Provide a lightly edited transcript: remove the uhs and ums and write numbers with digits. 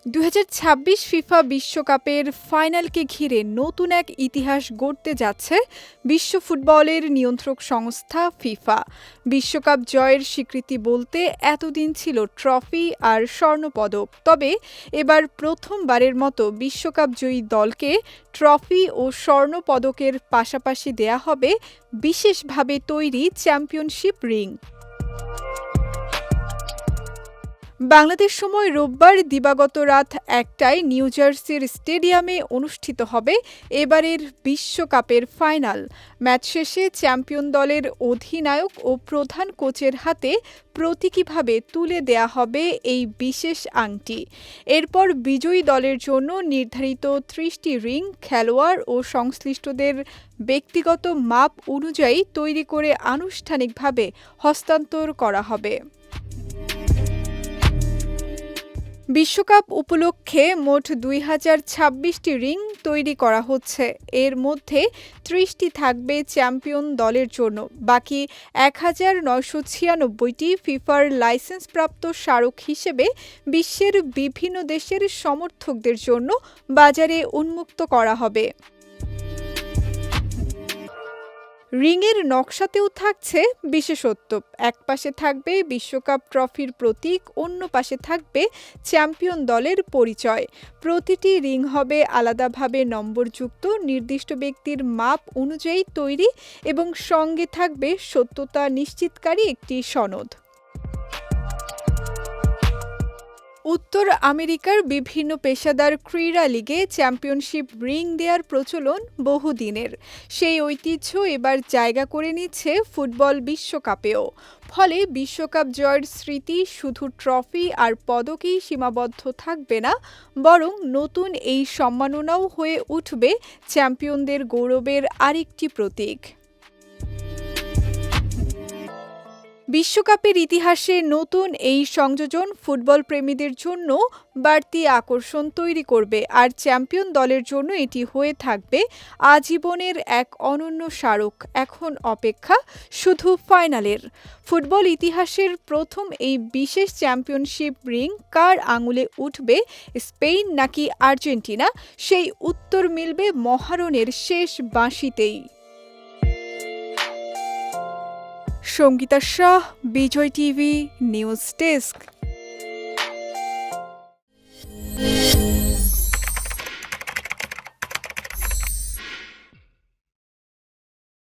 2026 FIFA বিশ্বকাপের ফাইনালকে ঘিরে নতুন এক ইতিহাস গড়তে যাচ্ছে বিশ্ব ফুটবলের নিয়ন্ত্রক সংস্থা ফিফা। বিশ্বকাপ জয়ের স্বীকৃতি বলতে এতদিন ছিল ট্রফি আর স্বর্ণপদক, তবে এবার প্রথমবারের মতো বিশ্বকাপ জয়ী দলকে ট্রফি ও স্বর্ণপদকের পাশাপাশি দেয়া হবে বিশেষভাবে তৈরি চ্যাম্পিয়নশিপ রিং। বাংলাদেশ সময় রোববার দিবাগত রাত ১টায় নিউ জার্সির স্টেডিয়ামে অনুষ্ঠিত হবে এবারের বিশ্বকাপের ফাইনাল। ম্যাচ শেষে চ্যাম্পিয়ন দলের অধিনায়ক ও প্রধান কোচের হাতে প্রতীকীভাবে তুলে দেয়া হবে এই বিশেষ আংটি। এরপর বিজয়ী দলের জন্য নির্ধারিত ৩০টি রিং খেলোয়াড় ও সংশ্লিষ্টদের ব্যক্তিগত মাপ অনুযায়ী তৈরি করে আনুষ্ঠানিকভাবে হস্তান্তর করা হবে। বিশ্বকাপ উপলক্ষে মোট ২০২৬টি রিং তৈরি করা হচ্ছে। এর মধ্যে ৩০টি থাকবে চ্যাম্পিয়ন দলের জন্য, বাকি ১,৯৯৬টি ফিফার লাইসেন্সপ্রাপ্ত স্মারক হিসেবে বিশ্বের বিভিন্ন দেশের সমর্থকদের জন্য বাজারে উন্মুক্ত করা হবে। রিংয়ের নকশাতেও থাকছে বিশেষত্ব। এক পাশে থাকবে বিশ্বকাপ ট্রফির প্রতীক, অন্য পাশে থাকবে চ্যাম্পিয়ন দলের পরিচয়। প্রতিটি রিং হবে আলাদাভাবে নম্বরযুক্ত, নির্দিষ্ট ব্যক্তির মাপ অনুযায়ী তৈরি এবং সঙ্গে থাকবে সত্যতা নিশ্চিতকারী একটি সনদ। উত্তর আমেরিকার বিভিন্ন পেশাদার ক্রীড়া লিগে চ্যাম্পিয়নশিপ রিং দেওয়ার প্রচলন বহুদিনের। সেই ঐতিহ্য এবার জায়গা করে নিচ্ছে ফুটবল বিশ্বকাপেও। ফলে বিশ্বকাপ জয়ের স্মৃতি শুধু ট্রফি আর পদকেই সীমাবদ্ধ থাকবে না, বরং নতুন এই সম্মাননাও হয়ে উঠবে চ্যাম্পিয়নদের গৌরবের আরেকটি প্রতীক। বিশ্বকাপের ইতিহাসে নতুন এই সংযোজন ফুটবল প্রেমীদের জন্য বাড়তি আকর্ষণ তৈরি করবে, আর চ্যাম্পিয়ন দলের জন্য এটি হয়ে থাকবে আজীবনের এক অনন্য স্মারক। এখন অপেক্ষা শুধু ফাইনালের। ফুটবল ইতিহাসের প্রথম এই বিশেষ চ্যাম্পিয়নশিপ রিং কার আঙুলে উঠবে, স্পেন নাকি আর্জেন্টিনা, সেই উত্তর মিলবে মহারণের শেষ বাঁশিতেই। সঙ্গীতা শাহ, বিজয় টিভি নিউজ ডেস্ক।